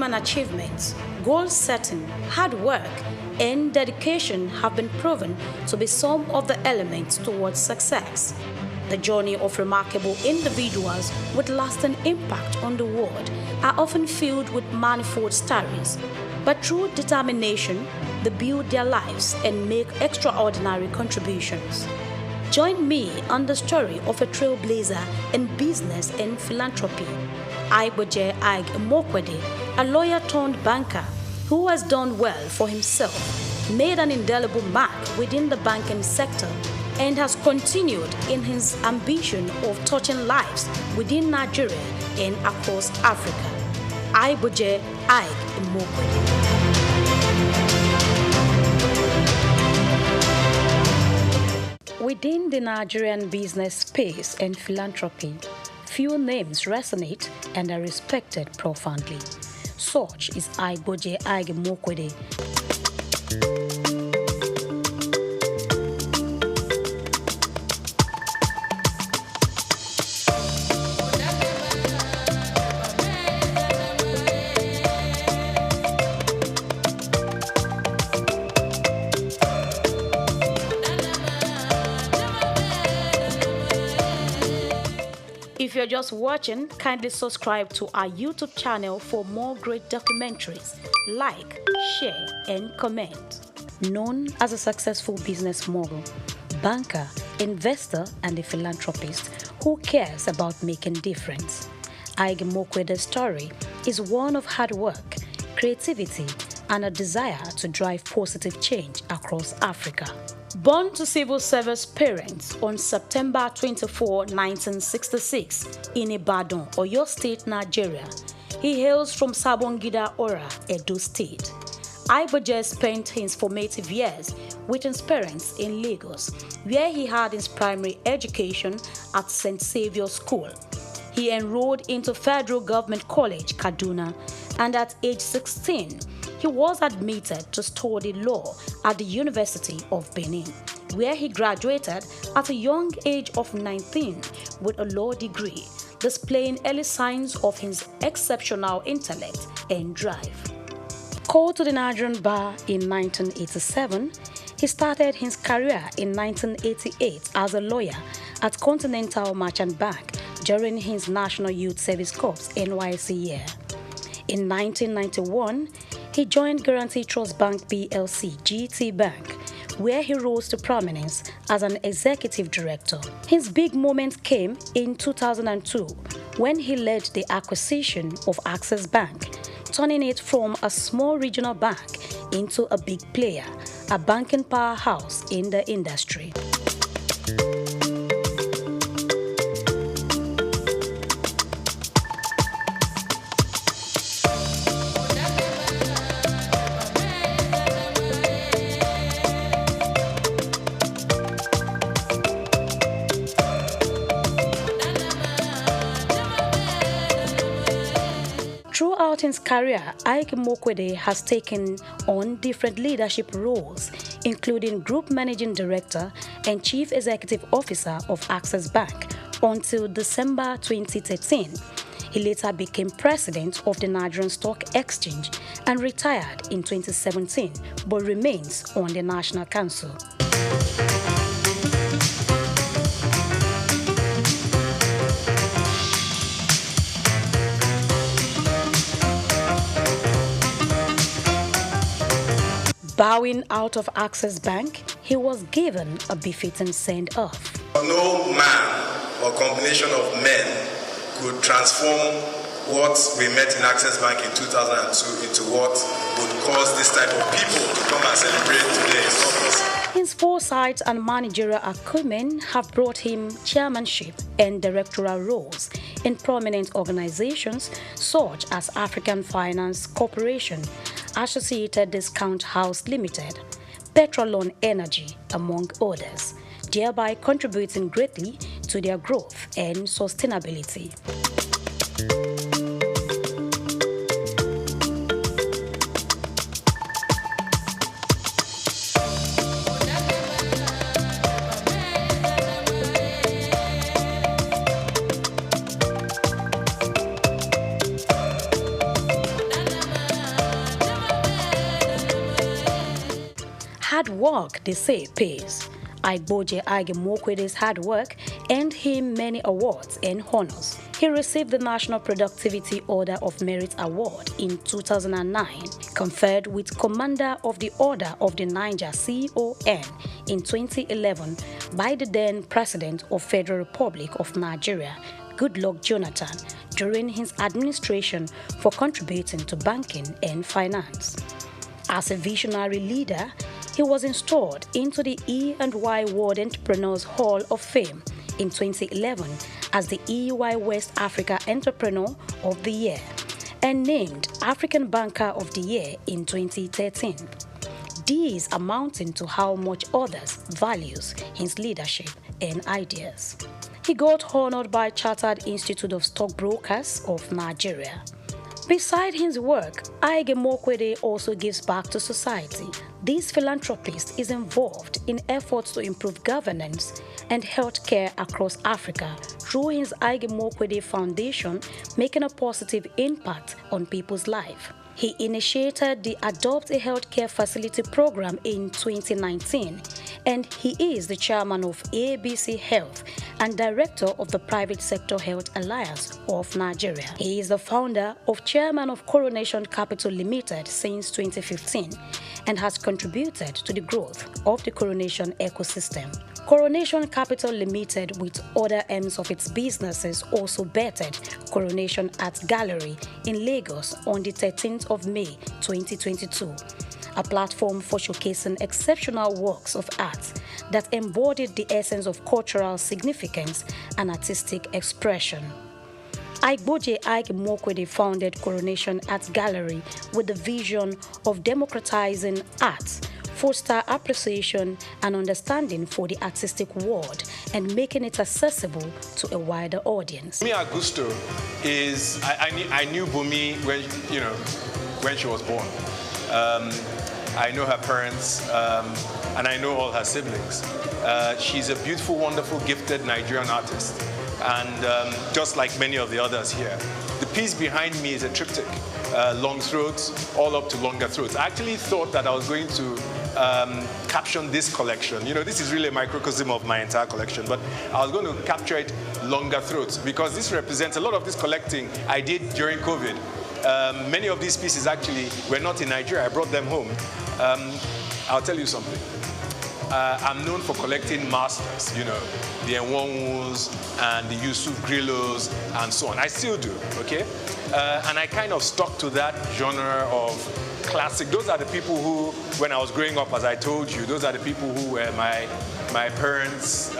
human achievements, goal setting, hard work, and dedication have been proven to be some of the elements towards success. The journey of remarkable individuals with lasting impact on the world are often filled with manifold stories, but through determination, they build their lives and make extraordinary contributions. Join me on the story of a trailblazer in business and philanthropy, Aiboje Ig Mokwede, a lawyer turned banker who has done well for himself, made an indelible mark within the banking sector, and has continued in his ambition of touching lives within Nigeria and across Africa. Aiboje Ig Mokwede. Within the Nigerian business space and philanthropy, few names resonate and are respected profoundly. Such is Aiboje Ig Mokwede. If you're just watching, kindly subscribe to our YouTube channel for more great documentaries. Like, share, and comment. Known as a successful business mogul, banker, investor, and a philanthropist who cares about making difference, Ig Mokwede's story is one of hard work, creativity, and a desire to drive positive change across Africa. Born to civil service parents on September 24, 1966 in Ibadan, Oyo State, Nigeria, he hails from Sabongida Ora, Edo State. Aiboje spent his formative years with his parents in Lagos, where he had his primary education at St. Saviour's School. He enrolled into Federal Government College, Kaduna, and at age 16, he was admitted to study law at the University of Benin, where he graduated at a young age of 19 with a law degree, displaying early signs of his exceptional intellect and drive. Called to the Nigerian bar in 1987, he started his career in 1988 as a lawyer at Continental Merchant Bank during his National Youth Service Corps NYSC year. In 1991, he joined Guaranty Trust Bank PLC, GT Bank, where he rose to prominence as an executive director. His big moment came in 2002 when he led the acquisition of Access Bank, turning it from a small regional bank into a big player, a banking powerhouse in the industry. Throughout his career, Ig Mokwede has taken on different leadership roles, including Group Managing Director and Chief Executive Officer of Access Bank until December 2013. He later became President of the Nigerian Stock Exchange and retired in 2017, but remains on the National Council. Bowing out of Access Bank, he was given a befitting send-off. No man or combination of men could transform what we met in Access Bank in 2002 into what would cause this type of people to come and celebrate today. It's not possible. His foresight and managerial acumen have brought him chairmanship and directorial roles in prominent organizations such as African Finance Corporation, Associated Discount House Limited, Petrolon Energy, among others, thereby contributing greatly to their growth and sustainability. Hard work, they say, pays. Aigboje Mokwede's hard work earned him many awards and honors. He received the National Productivity Order of Merit Award in 2009, conferred with Commander of the Order of the Niger CON in 2011 by the then President of Federal Republic of Nigeria, Goodluck Jonathan, during his administration for contributing to banking and finance. As a visionary leader, he was installed into the E&Y World Entrepreneurs Hall of Fame in 2011 as the EY West Africa Entrepreneur of the Year and named African Banker of the Year in 2013. These amounting to how much others values his leadership and ideas. He got honored by Chartered Institute of Stockbrokers of Nigeria. Beside his work, Aige Mokwede also gives back to society. This philanthropist is involved in efforts to improve governance and healthcare across Africa through his Aige Mokwede Foundation, making a positive impact on people's lives. He initiated the Adopt a Healthcare Facility program in 2019, and he is the chairman of ABC Health and director of the Private Sector Health Alliance of Nigeria. He is the founder of chairman of Coronation Capital Limited since 2015 and has contributed to the growth of the Coronation ecosystem. Coronation Capital Limited, with other arms of its businesses, also bettered Coronation Art Gallery in Lagos on the 13th of May 2022, a platform for showcasing exceptional works of art that embodied the essence of cultural significance and artistic expression. Aigboje Mokwede founded Coronation Art Gallery with the vision of democratizing art, foster appreciation and understanding for the artistic world, and making it accessible to a wider audience. Bumi Augusto is, I knew Bumi when she was born. I know her parents, and I know all her siblings. She's a beautiful, wonderful, gifted Nigerian artist, and just like many of the others here. The piece behind me is a triptych, long throats, all up to longer throats. I actually thought that I was going to caption this collection. This is really a microcosm of my entire collection, but I was going to capture it longer throats because this represents a lot of this collecting I did during COVID. Many of these pieces actually were not in Nigeria. I brought them home. I'll tell you something. I'm known for collecting masters, the Enwonwus and the Yusuf Grillos and so on. I still do, okay? And I kind of stuck to that genre of classic. Those are the people who, when I was growing up, as I told you, those are the people who were my parents,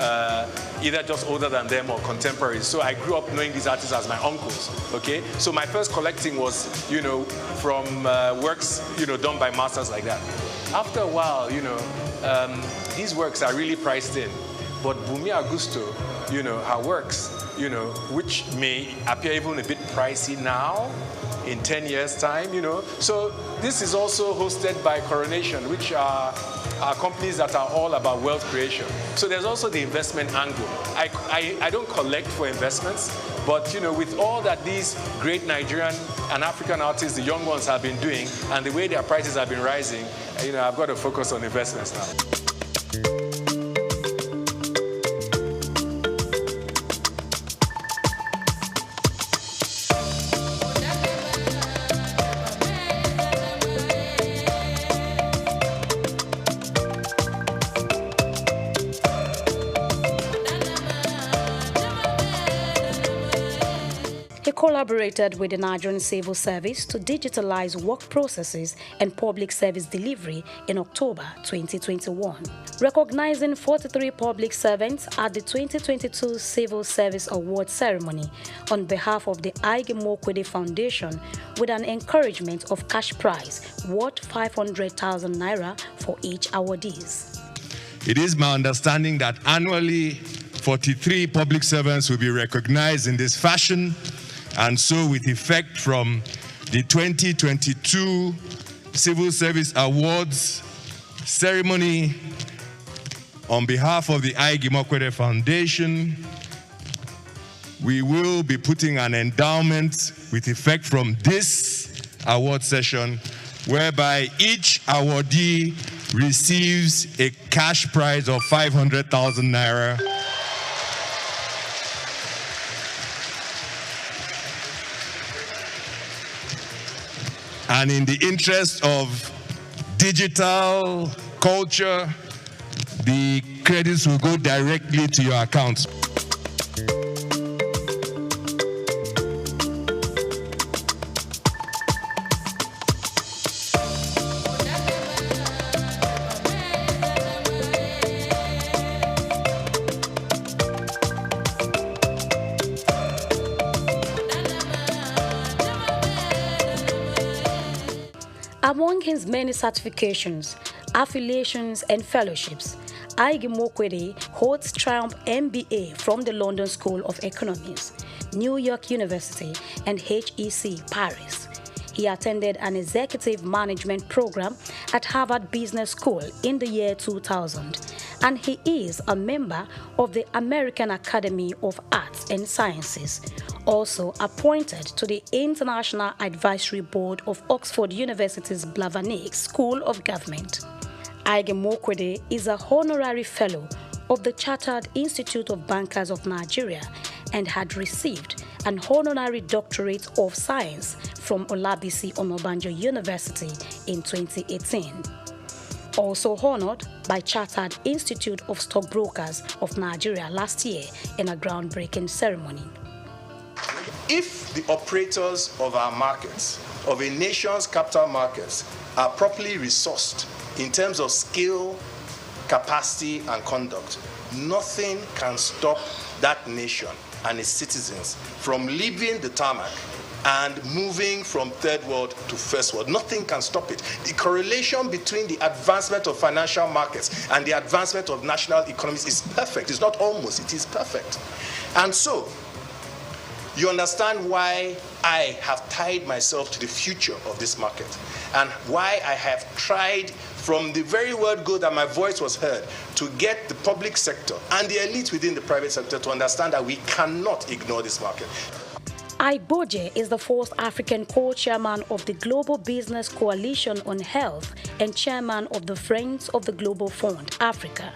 either just older than them or contemporaries. So I grew up knowing these artists as my uncles, okay? So my first collecting was, from works, done by masters like that. After a while, these works are really priced in. But Bumi Augusto, her works, which may appear even a bit pricey now, in 10 years' time, So this is also hosted by Coronation, which are companies that are all about wealth creation. So there's also the investment angle. I don't collect for investments, but with all that these great Nigerian and African artists, the young ones, have been doing, and the way their prices have been rising, I've got to focus on investments now. Collaborated with the Nigerian Civil Service to digitalize work processes and public service delivery in October 2021. Recognizing 43 public servants at the 2022 Civil Service Award ceremony on behalf of the Aige Mokwede Foundation, with an encouragement of cash prize worth 500,000 naira for each awardees. It is my understanding that annually 43 public servants will be recognized in this fashion. And so, with effect from the 2022 Civil Service Awards ceremony, on behalf of the Aige Mokwede Foundation, we will be putting an endowment with effect from this award session, whereby each awardee receives a cash prize of 500,000 naira. And in the interest of digital culture, the credits will go directly to your accounts. Among his many certifications, affiliations, and fellowships, Ige Mokwede holds Triumph MBA from the London School of Economics, New York University, and HEC Paris. He attended an executive management program at Harvard Business School in the year 2000, and he is a member of the American Academy of Arts and Sciences, also appointed to the International Advisory Board of Oxford University's Blavatnik School of Government. Ige Mokwede is a honorary fellow of the Chartered Institute of Bankers of Nigeria and had received an honorary doctorate of science from Olabisi Onabanjo University in 2018. Also honored by Chartered Institute of Stockbrokers of Nigeria last year in a groundbreaking ceremony. If the operators of our markets, of a nation's capital markets, are properly resourced in terms of skill, capacity, and conduct, nothing can stop that nation and its citizens from leaving the tarmac and moving from third world to first world. Nothing can stop it. The correlation between the advancement of financial markets and the advancement of national economies is perfect. It's not almost, it is perfect. And so, you understand why I have tied myself to the future of this market and why I have tried from the very word go that my voice was heard to get the public sector and the elite within the private sector to understand that we cannot ignore this market. Aiboje is the first African co-chairman of the Global Business Coalition on Health and chairman of the Friends of the Global Fund, Africa.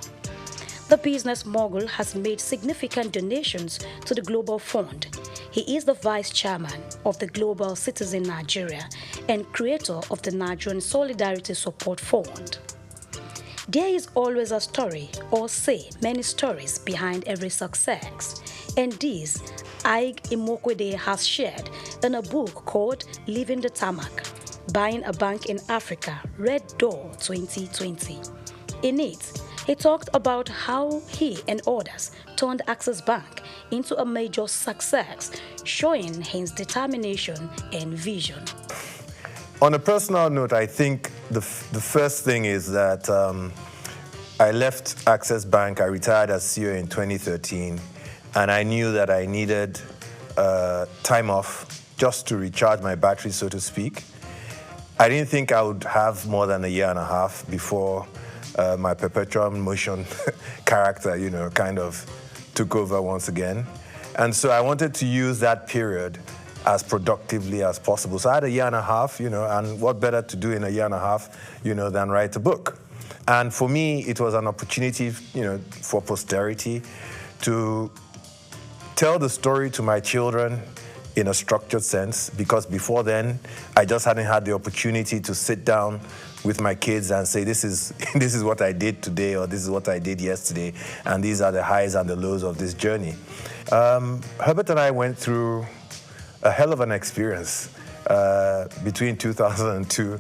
The business mogul has made significant donations to the Global Fund. He is the vice chairman of the Global Citizen Nigeria and creator of the Nigerian Solidarity Support Fund. There is always a story, or say many stories, behind every success, and this Ige Mokwede has shared in a book called Leaving the Tarmac, Buying a Bank in Africa, Red Door 2020. In it, he talked about how he and others turned Access Bank into a major success, showing his determination and vision. On a personal note, I think the first thing is that I left Access Bank. I retired as CEO in 2013, and I knew that I needed time off just to recharge my battery, so to speak. I didn't think I would have more than a year and a half before my perpetual motion character, kind of took over once again. And so I wanted to use that period as productively as possible. So I had a year and a half, and what better to do in a year and a half, than write a book. And for me, it was an opportunity, for posterity to tell the story to my children in a structured sense, because before then, I just hadn't had the opportunity to sit down with my kids and say, this is what I did today, or this is what I did yesterday, and these are the highs and the lows of this journey. Herbert and I went through a hell of an experience between 2002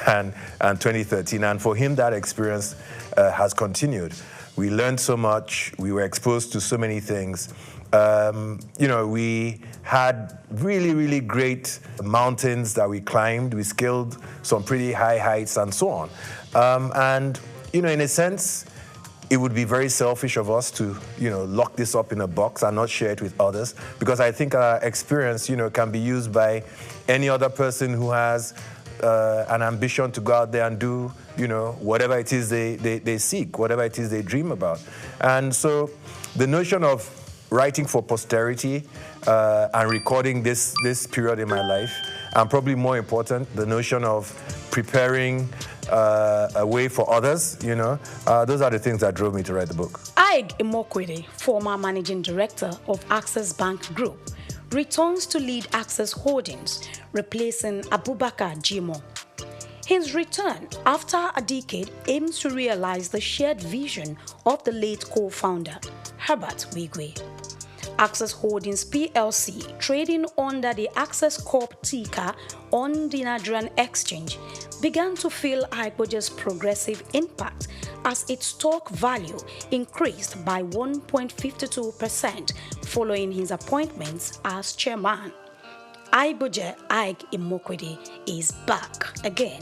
and 2013, and for him that experience has continued. We learned so much, we were exposed to so many things. We had really, really great mountains that we climbed. We scaled some pretty high heights and so on. In a sense, it would be very selfish of us to, lock this up in a box and not share it with others, because I think our experience, can be used by any other person who has an ambition to go out there and do, whatever it is they seek, whatever it is they dream about. And so the notion of writing for posterity and recording this period in my life, and probably more important, the notion of preparing a way for others, you know. Those are the things that drove me to write the book. Ige Imokwede, former managing director of Access Bank Group, returns to lead Access Holdings, replacing Abubakar Jimo. His return after a decade aims to realize the shared vision of the late co-founder, Herbert Wigwe. Access Holdings PLC, trading under the Access Corp ticker on the Nigerian exchange, began to feel Igboje's progressive impact as its stock value increased by 1.52% following his appointments as chairman. Igboje Ige Imokwede is back again.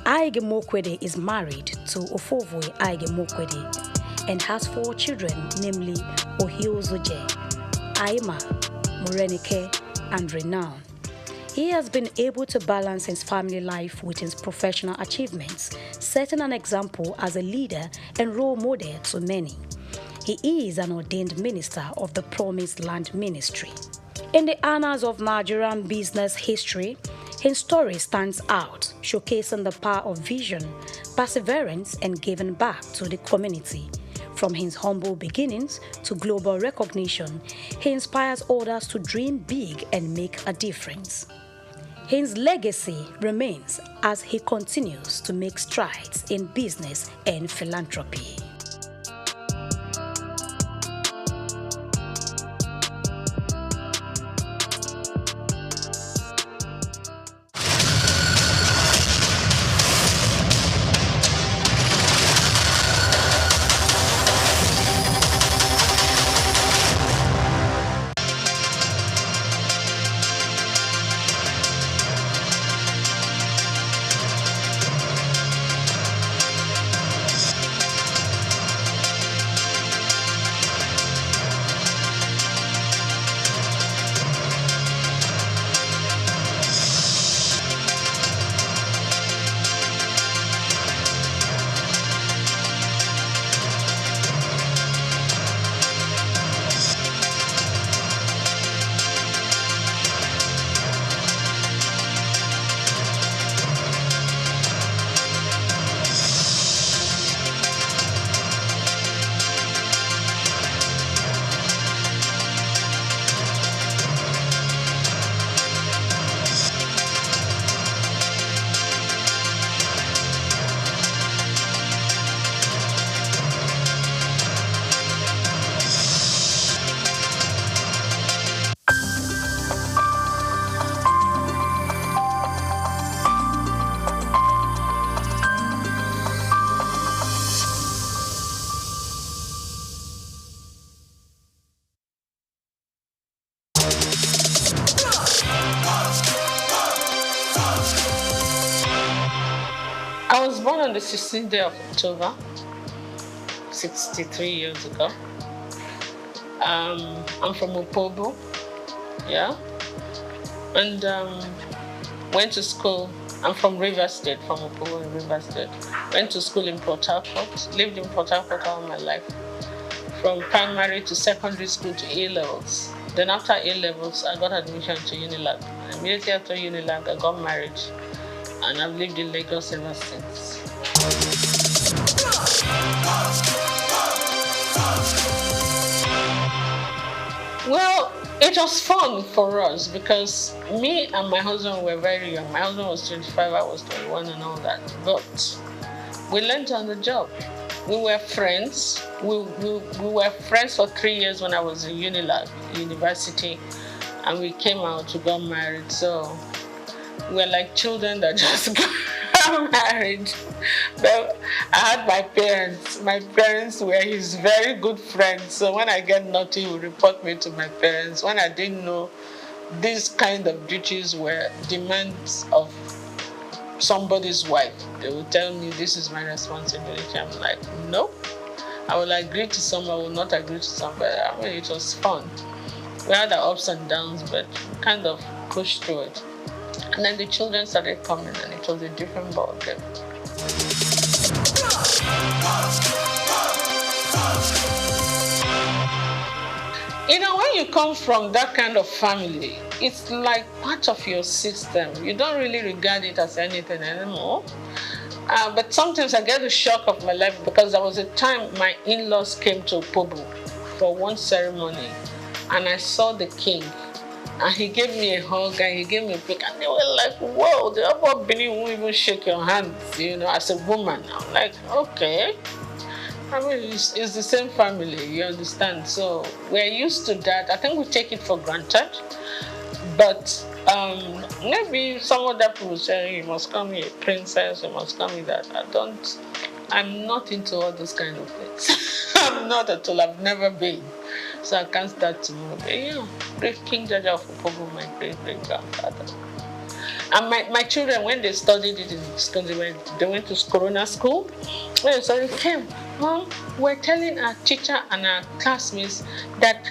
Ige Imokwede is married to Ofovwe Ige Imokwede and has 4 children, namely Ohiozoje, Aima, Morenike, and Renown. He has been able to balance his family life with his professional achievements, setting an example as a leader and role model to many. He is an ordained minister of the Promised Land Ministry. In the annals of Nigerian business history, his story stands out, showcasing the power of vision, perseverance, and giving back to the community. From his humble beginnings to global recognition, he inspires others to dream big and make a difference. His legacy remains as he continues to make strides in business and philanthropy. I was born on the 16th day of October, 63 years ago. I'm from Opobo, yeah, and went to school. I'm from Rivers State, from Opobo in Rivers State. Went to school in Port Harcourt, lived in Port Harcourt all my life, from primary to secondary school to A-levels. Then after A-levels, I got admission to Unilag. Immediately after Unilag, I got married, and I've lived in Lagos ever since. Well, it was fun for us because me and my husband were very young. My husband was 25, I was 21 and all that. But we learned on the job. We were friends. We were friends for 3 years when I was in Unilag, university. And we came out, we got married. So we're like children that just got married. But I had my parents. My parents were his very good friends. So when I get naughty, he would report me to my parents. When I didn't know these kind of duties were demands of somebody's wife, they would tell me this is my responsibility. I'm like, no. I will agree to some, I will not agree to some. But I mean, it was fun. We had our ups and downs, but we kind of pushed through it. And then the children started coming, and it was a different ballgame. You know, when you come from that kind of family, it's like part of your system. You don't really regard it as anything anymore. But sometimes I get the shock of my life because there was a time my in-laws came to Opobo for one ceremony, and I saw the king, and he gave me a hug and he gave me a pic, and they were like, "Whoa, the Upper Benin won't even shake your hand, as a woman." I'm like, okay. I mean, it's the same family, you understand? So we're used to that. I think we take it for granted, but maybe some other people say, "You must call me a princess, you must call me that." I'm not into all those kind of things. I'm not at all. I've never been. So I can't start tomorrow. But great King Jaja of Opobo, my great-great-grandfather. And my children, when they studied it in school, they went to Corona school. So they came, "Mom, we're telling our teacher and our classmates that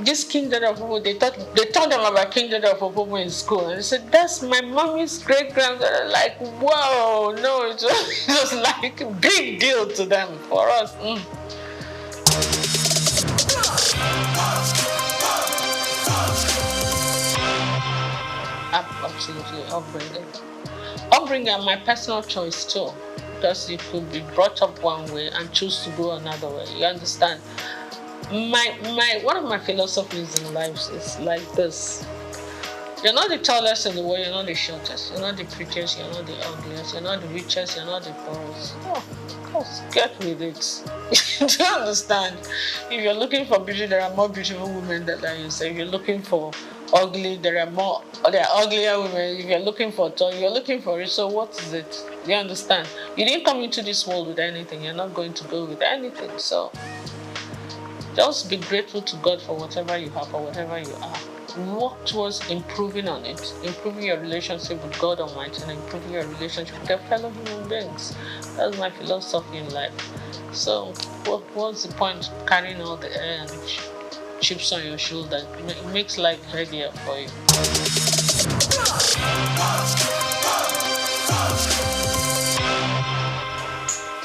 this King Jaja of Opobo," they told them about King Jaja of Opobo in school. And they said, "That's my mommy's great-grandfather." Like, whoa, no, it was like a big deal to them. For us, Absolutely, upbringing and my personal choice too, because you could be brought up one way and choose to go another way. You understand? One of my philosophies in life is like this: you're not the tallest in the world, you're not the shortest, you're not the prettiest, you're not the ugliest, you're not the richest, you're not the poorest. Of course, get with it. Do you understand? If you're looking for beauty, there are more beautiful women than you. So if you're looking for ugly, there are uglier women. If you're looking for tall, you're looking for it. So what is it? You understand? You didn't come into this world with anything. You're not going to go with anything. So just be grateful to God for whatever you have or whatever you are. Work towards improving on it, improving your relationship with God Almighty and improving your relationship with your fellow human beings. That's my philosophy in life. So what's the point of carrying all the air and chips on your shoulder? It makes life heavier for you.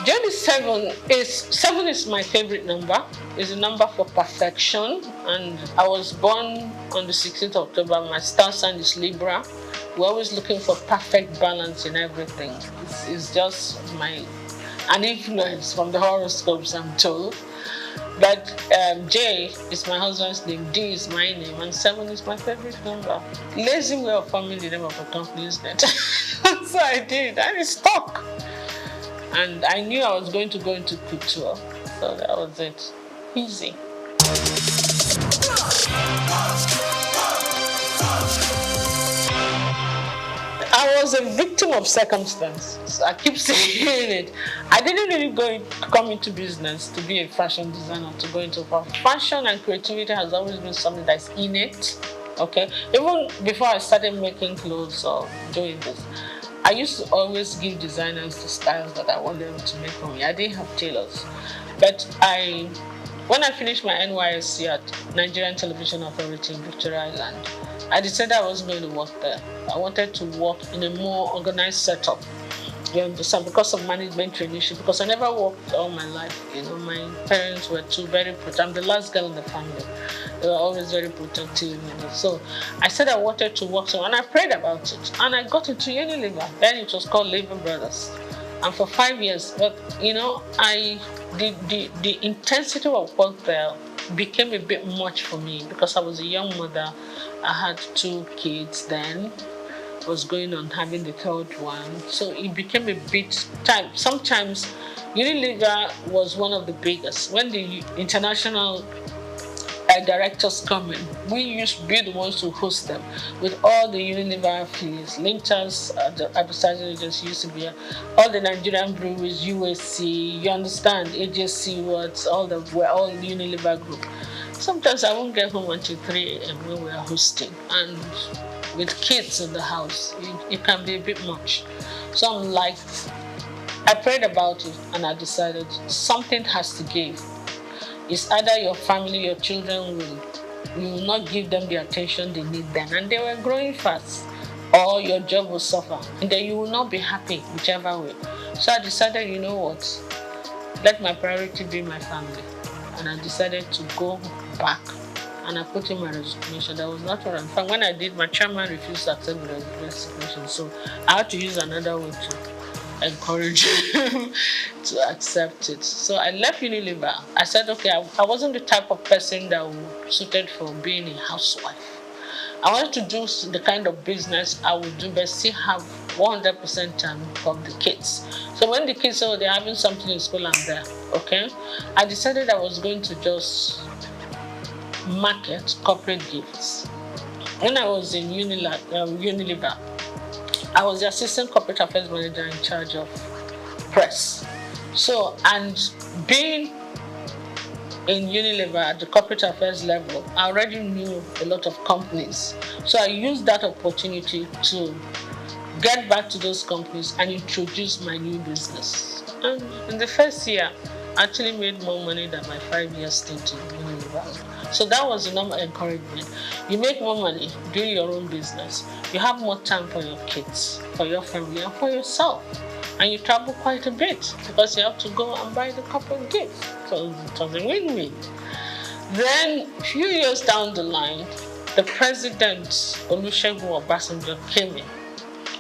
Journey 7 is my favorite number. It's a number for perfection, and I was born on the 16th of October. My star sign is Libra. We're always looking for perfect balance in everything. It's just an influence from the horoscopes, I'm told. But J is my husband's name, D is my name, and 7 is my favorite number. Lazy way of forming the name of a company, isn't it? So I did, and it stuck. And I knew I was going to go into couture, so that was it. Easy. I was a victim of circumstance. I keep saying it. I didn't really come into business to be a fashion designer, to go into fashion, and creativity has always been something that's innate. Okay, even before I started making clothes or doing this, I used to always give designers the styles that I wanted them to make for me. I didn't have tailors. But when I finished my NYSC at Nigerian Television Authority in Victoria Island, I decided I wasn't going to work there. I wanted to work in a more organized setup. You understand? Because of management traineeship, because I never worked all my life. My parents were very protective. I'm the last girl in the family. They were always very protective. So I said I wanted to work somewhere, and I prayed about it. And I got into Unilever. Then it was called Labor Brothers. And for 5 years, but the intensity of work there became a bit much for me because I was a young mother. I had 2 kids then. Was going on having the 3rd one, so it became a bit time. Sometimes Unilever was one of the biggest. When the international directors come in, we used to be the ones to host them with all the Unilever affiliates. Linters, the advertising agency used to be here, all the Nigerian breweries, USC, you understand, AJC, we're all Unilever group. Sometimes I won't get home until 3 a.m. when we are hosting, and with kids in the house, it can be a bit much. So I prayed about it and I decided something has to give. It's either your family, your children you will not give them the attention they need then, and they were growing fast, or your job will suffer, and then you will not be happy, whichever way. So I decided, you know what, let my priority be my family. And I decided to go back. And I put in my resignation. That was not what I'm fine. When I did, my chairman refused to accept the resignation, so I had to use another way too. encourage him to accept it. So I left Unilever. I said, okay, I wasn't the type of person that was suited for being a housewife. I wanted to do the kind of business I would do, but still have 100% time for the kids. So when the kids said they're having something in school, I'm there. Okay, I decided I was going to just market corporate gifts. When I was in Unilever, I was the assistant corporate affairs manager in charge of press. So, and being in Unilever at the corporate affairs level, I already knew a lot of companies. So I used that opportunity to get back to those companies and introduce my new business. And in the first year, I actually made more money than my 5-year stint in Unilever. So that was the normal encouragement. You make more money doing your own business. You have more time for your kids, for your family, and for yourself. And you travel quite a bit because you have to go and buy the corporate gift. So it was a win-win. Then a few years down the line, the president, Olusegun Obasanjo, came in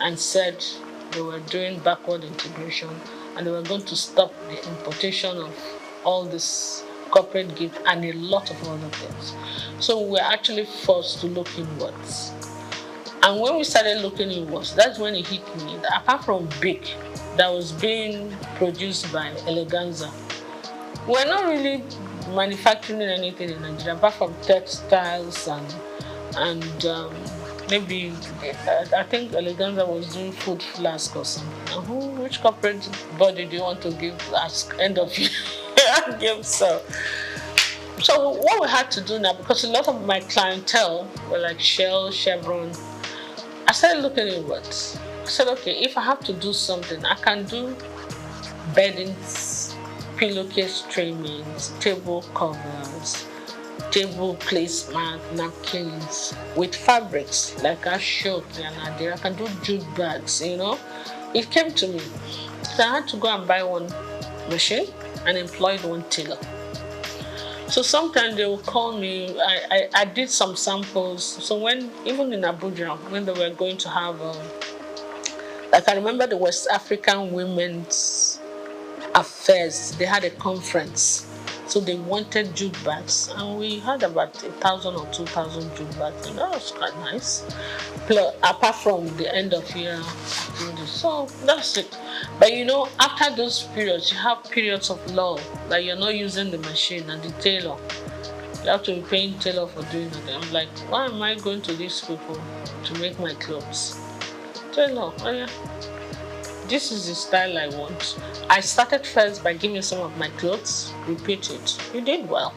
and said they were doing backward integration and they were going to stop the importation of all this corporate gift and a lot of other things. So we were actually forced to look inwards. And when we started looking inwards, that's when it hit me that apart from Big, that was being produced by Eleganza, we're not really manufacturing anything in Nigeria apart from textiles and maybe I think Eleganza was doing food flask or something. And which corporate body do you want to give as end of year gift? So what we had to do now, because a lot of my clientele were like Shell, Chevron, I started looking inwards. I said, okay, if I have to do something, I can do beddings, pillowcase trimmings, table covers, table placemat, napkins with fabrics like Ashok and Adira. I can do jute bags, you know. It came to me. So I had to go and buy one machine and employed one tailor. So sometimes they will call me. I did some samples. So when, even in Abuja, when they were going to have, like I remember the West African Women's Affairs, they had a conference. So they wanted jute bags, and we had about 1,000 or 2,000 jute bags, and that was quite nice. Plus, apart from the end of year activities, so that's it. But you know, after those periods, you have periods of lull, like you're not using the machine and the tailor. You have to be paying tailor for doing it. I'm like, why am I going to these people to make my clothes? Tailor, oh yeah. This is the style I want. I started first by giving some of my clothes, repeat it. You did well.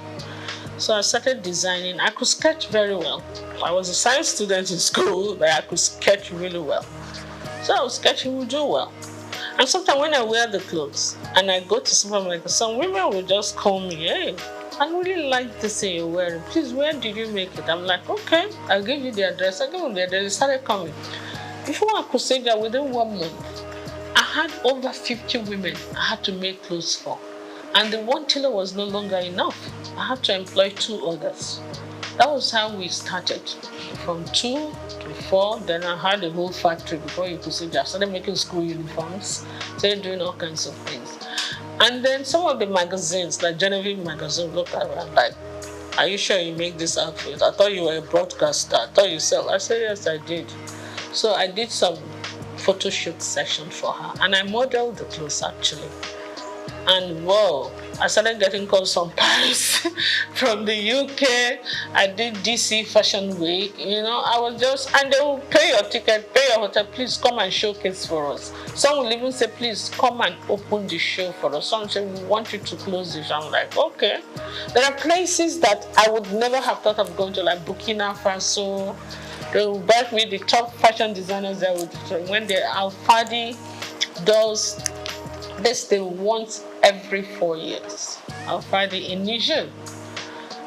So I started designing. I could sketch very well. I was a science student in school, but I could sketch really well. So I was sketching, would do well. And sometimes when I wear the clothes and I go to supermarket, some women will just call me, hey, I really like this thing you're wearing. Please, where did you make it? I'm like, okay, I'll give you the address. I give them the address. They started coming. Before I could say that, within 1 month, I had over 50 women I had to make clothes for. And the one tailor was no longer enough. I had to employ 2 others. That was how we started. From 2 to 4, then I had a whole factory before you could see that. I started making school uniforms, started doing all kinds of things. And then some of the magazines, like Genevieve magazine, looked at me and like, are you sure you make this outfit? I thought you were a broadcaster. I thought you sell. I said, yes, I did. So I did some photo shoot session for her, and I modeled the clothes actually. And whoa, I started getting calls from Paris, from the UK. I did DC Fashion Week, you know. I was just, and they will pay your ticket, pay your hotel, please come and showcase for us. Some will even say, please come and open the show for us. Some say, we want you to close this. I'm like, okay. There are places that I would never have thought of going to, like Burkina Faso. They will back me the top fashion designers that would, when the Alfadi does this, they want every 4 years. Alfadi in Niger.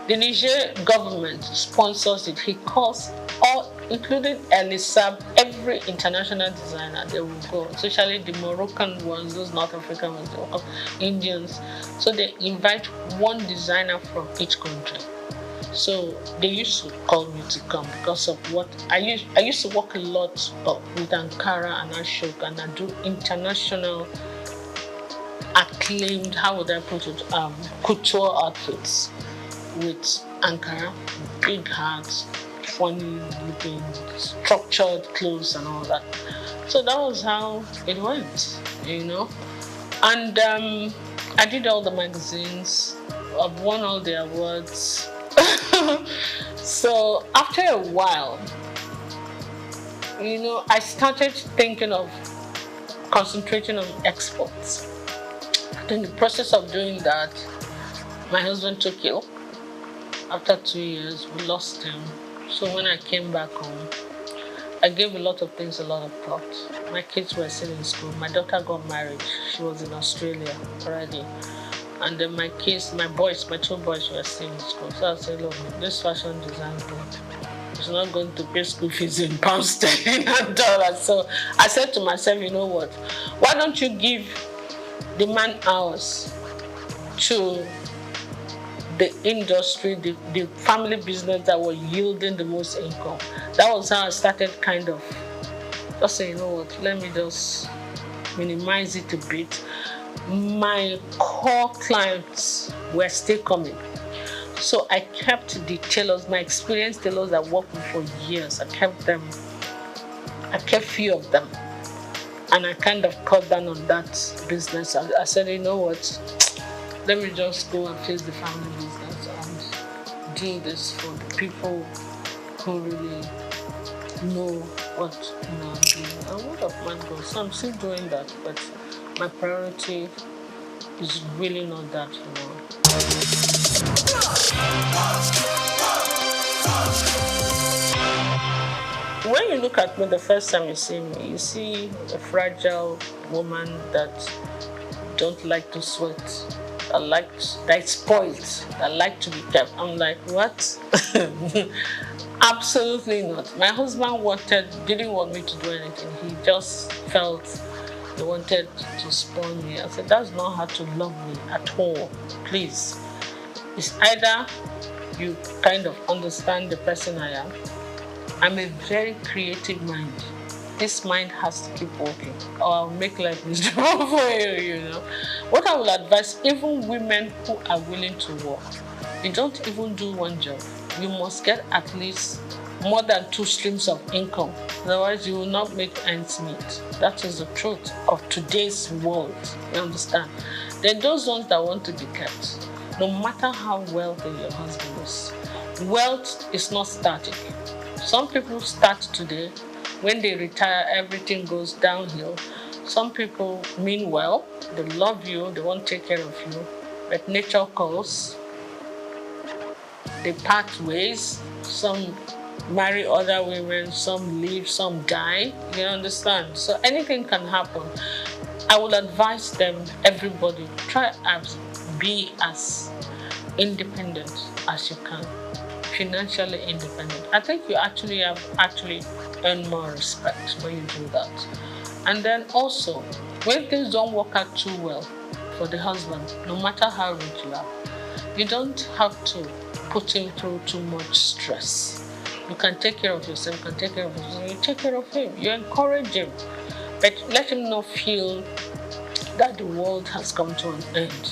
The Niger government sponsors it. He calls all, including Elisab, every international designer, they will go, especially the Moroccan ones, those North African ones, Indians. So they invite one designer from each country. So they used to call me to come because of what I used to work a lot with Ankara and Ashok, and I do international acclaimed, how would I put it, couture outfits with Ankara, big hats, funny looking, structured clothes and all that. So that was how it went, And I did all the magazines. I've won all the awards. So after a while, I started thinking of concentrating on exports. In the process of doing that, my husband took ill. After 2 years, we lost him. So when I came back home, I gave a lot of things a lot of thought. My kids were still in school. My daughter got married. She was in Australia already. And then my two boys were still in school. So I said, look, this fashion design thing, it's not going to pay school fees in pounds sterling and dollars. So I said to myself, you know what? Why don't you give the man hours to the industry, the family business that were yielding the most income? That was how I started kind of just saying, you know what, let me just minimize it a bit. My core clients were still coming. So I kept the tailors, my experienced tailors that worked with for years. I kept few of them. And I kind of cut down on that business. I said, you know what, let me just go and face the family business and do this for the people who really know what I'm doing. And word of mouth goes. So I'm still doing that, but my priority is really not that, When you look at me the first time you see me, you see a fragile woman that don't like to sweat, that's spoiled, that like to be kept. I'm like, what? Absolutely not. My husband didn't want me to do anything. He just felt he wanted to spoil me. I said, that's not how to love me at all. Please. It's either you kind of understand the person I am. I'm a very creative mind. This mind has to keep working, or I'll make life miserable for you, What I will advise, even women who are willing to work, you don't even do one job. You must get at least more than 2 streams of income. Otherwise, you will not make ends meet. That is the truth of today's world. You understand? Then those ones that want to be kept, no matter how wealthy your husband is, wealth is not static. Some people start today. When they retire, everything goes downhill. Some people mean well. They love you. They want to take care of you. But nature calls. They part ways. Some marry other women. Some leave. Some die. You understand? So anything can happen. I will advise them, everybody, try to be as independent as you can. Financially independent. I think you actually earn more respect when you do that. And then also, when things don't work out too well for the husband, no matter how rich you are, you don't have to put him through too much stress. You can take care of yourself, you take care of him, you encourage him, but let him not feel that the world has come to an end.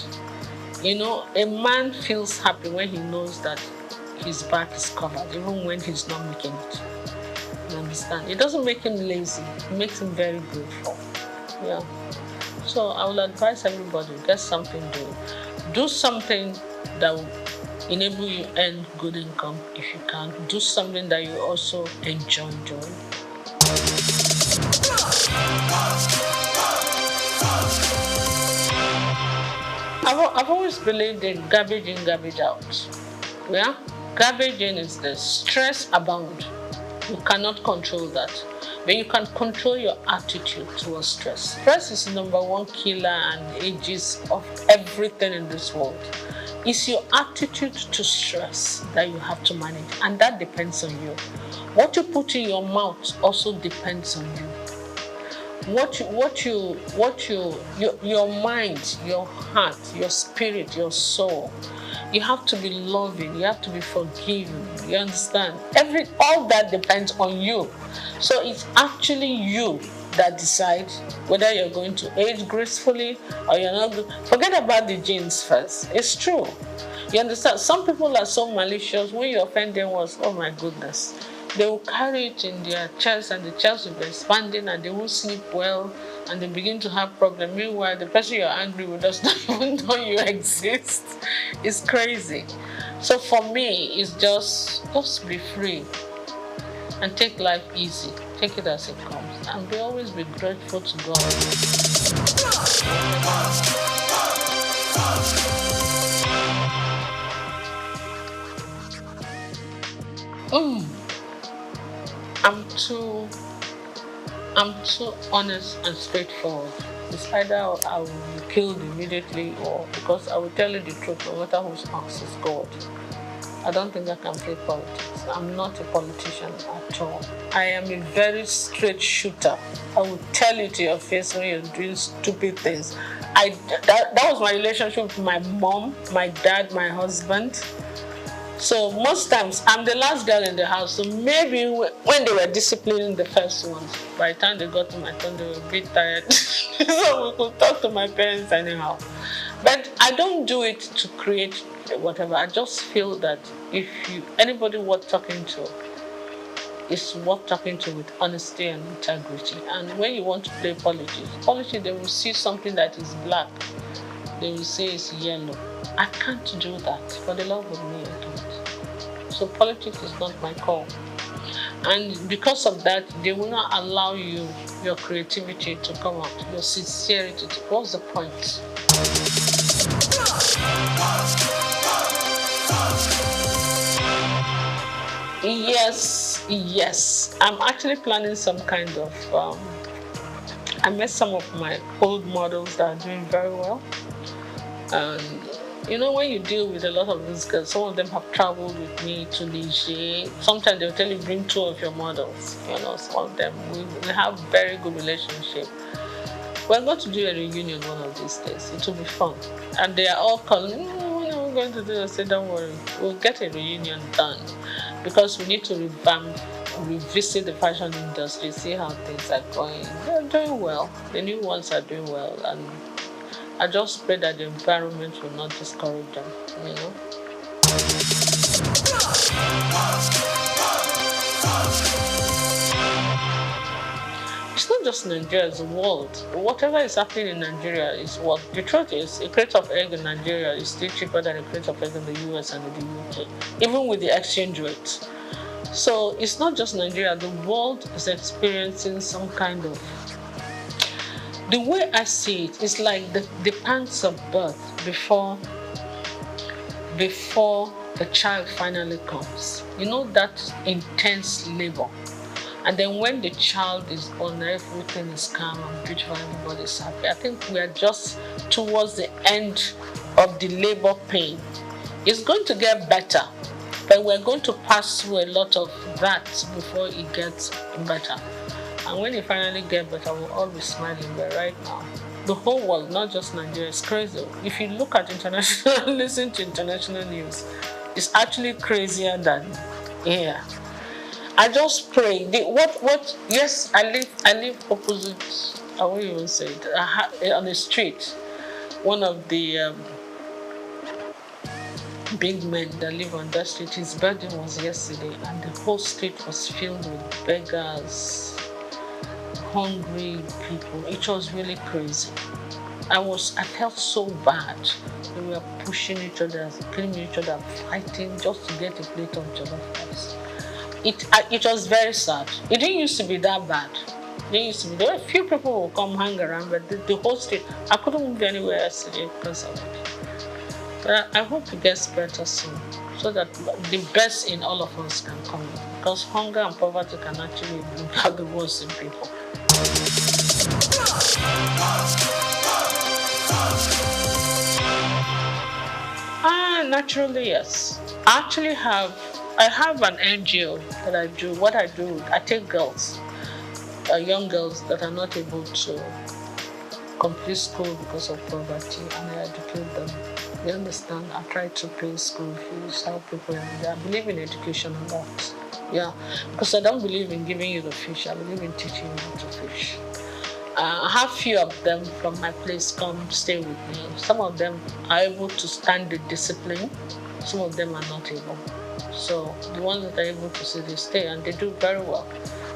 A man feels happy when he knows that his back is covered, even when he's not making it. You understand? It doesn't make him lazy. It makes him very grateful. Yeah. So I will advise everybody, get something doing. Do something that will enable you to earn good income if you can. Do something that you also enjoy doing. I've always believed in garbage in, garbage out. Yeah? Garbage in is this. Stress abound. You cannot control that. But you can control your attitude towards stress. Stress is the number 1 killer and ages of everything in this world. It's your attitude to stress that you have to manage, and that depends on you. What you put in your mouth also depends on you. Your mind, your heart, your spirit, your soul, You have to be loving. You have to be forgiving. You understand? All that depends on you. So it's actually you that decide whether you're going to age gracefully or you're not. Forget about the genes first. It's true. You understand? Some people are so malicious. When you offend them once, oh my goodness, they will carry it in their chest, and the chest will be expanding, and they won't sleep well, and they begin to have problems. Meanwhile, the person you're angry with does not even know you exist. It's crazy. So for me, it's just be free and take life easy. Take it as it comes, and always be grateful to God. I'm too honest and straightforward. It's either I will be killed immediately, or because I will tell you the truth, no matter who's asked is God. I don't think I can play politics. I'm not a politician at all. I am a very straight shooter. I will tell you to your face when you're doing stupid things. That was my relationship with my mom, my dad, my husband. So most times, I'm the last girl in the house, so maybe when they were disciplining the first ones, by the time they got to my turn, they were a bit tired. So we could talk to my parents anyhow. But I don't do it to create whatever. I just feel that if anybody worth talking to, is worth talking to with honesty and integrity. And when you want to play politics, they will see something that is black. They will say it's yellow. I can't do that. For the love of me, I don't. So politics is not my call. And because of that, they will not allow your creativity to come out, your sincerity. What's the point? Yes. I'm actually planning some kind of... I met some of my old models that are doing very well. And when you deal with a lot of these girls, some of them have traveled with me to Niger. Sometimes they'll tell you, bring 2 of your models. Some of them, we have very good relationship. We're going to do a reunion one of these days. It will be fun. And they are all calling, when are we going to do this? I say, don't worry, we'll get a reunion done. Because we need to revisit the fashion industry, see how things are going. They're doing well. The new ones are doing well. And I just pray that the environment will not discourage them, It's not just Nigeria, it's the world. Whatever is happening in Nigeria is what the truth is. A crate of egg in Nigeria is still cheaper than a crate of egg in the US and in the UK, even with the exchange rate. So it's not just Nigeria, the world is experiencing some kind of... The way I see it is like the pangs of birth before the child finally comes. That intense labor. And then when the child is born, everything is calm and beautiful, everybody's happy. I think we are just towards the end of the labor pain. It's going to get better, but we're going to pass through a lot of that before it gets better. And when it finally gets better, we'll all be smiling. But right now, the whole world, not just Nigeria, is crazy. If you look at international, listen to international news, it's actually crazier than here. I just pray. Yes, I live opposite. I won't even say it. On the street, one of the big men that live on that street, his birthday was yesterday, and the whole street was filled with beggars, hungry people. It was really crazy. I felt so bad. We were pushing each other, killing each other, fighting just to get a plate of jollof rice. It was very sad. It didn't used to be that bad. There were a few people who would come hang around, but the whole street, I couldn't move anywhere yesterday because of it. But I hope it gets better soon, so that the best in all of us can come in. Because hunger and poverty can actually bring out the worst in people. Naturally, yes. I have an NGO that I do. What I do, I take girls, young girls that are not able to complete school because of poverty, and I educate them. You understand? I try to pay school fees, help people. I believe in education a lot. Yeah, because I don't believe in giving you the fish. I believe in teaching you how to fish. I have few of them from my place come stay with me. Some of them are able to stand the discipline. Some of them are not able. So the ones that are able to stay, they stay and they do very well.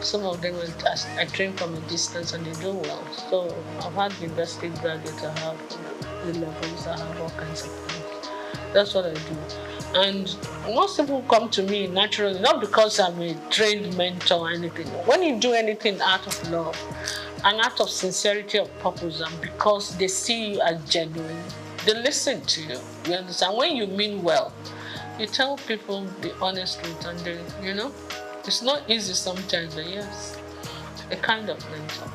Some of them I train from a distance and they do well. So I've had university graduates, I have the levels, I have all kinds of things. That's what I do. And most people come to me naturally, not because I'm a trained mentor or anything. When you do anything out of love, an act of sincerity of purpose, and because they see you as genuine, they listen to you. You understand? When you mean well, you tell people the honest truth, and they, it's not easy sometimes, but yes, a kind of mentor.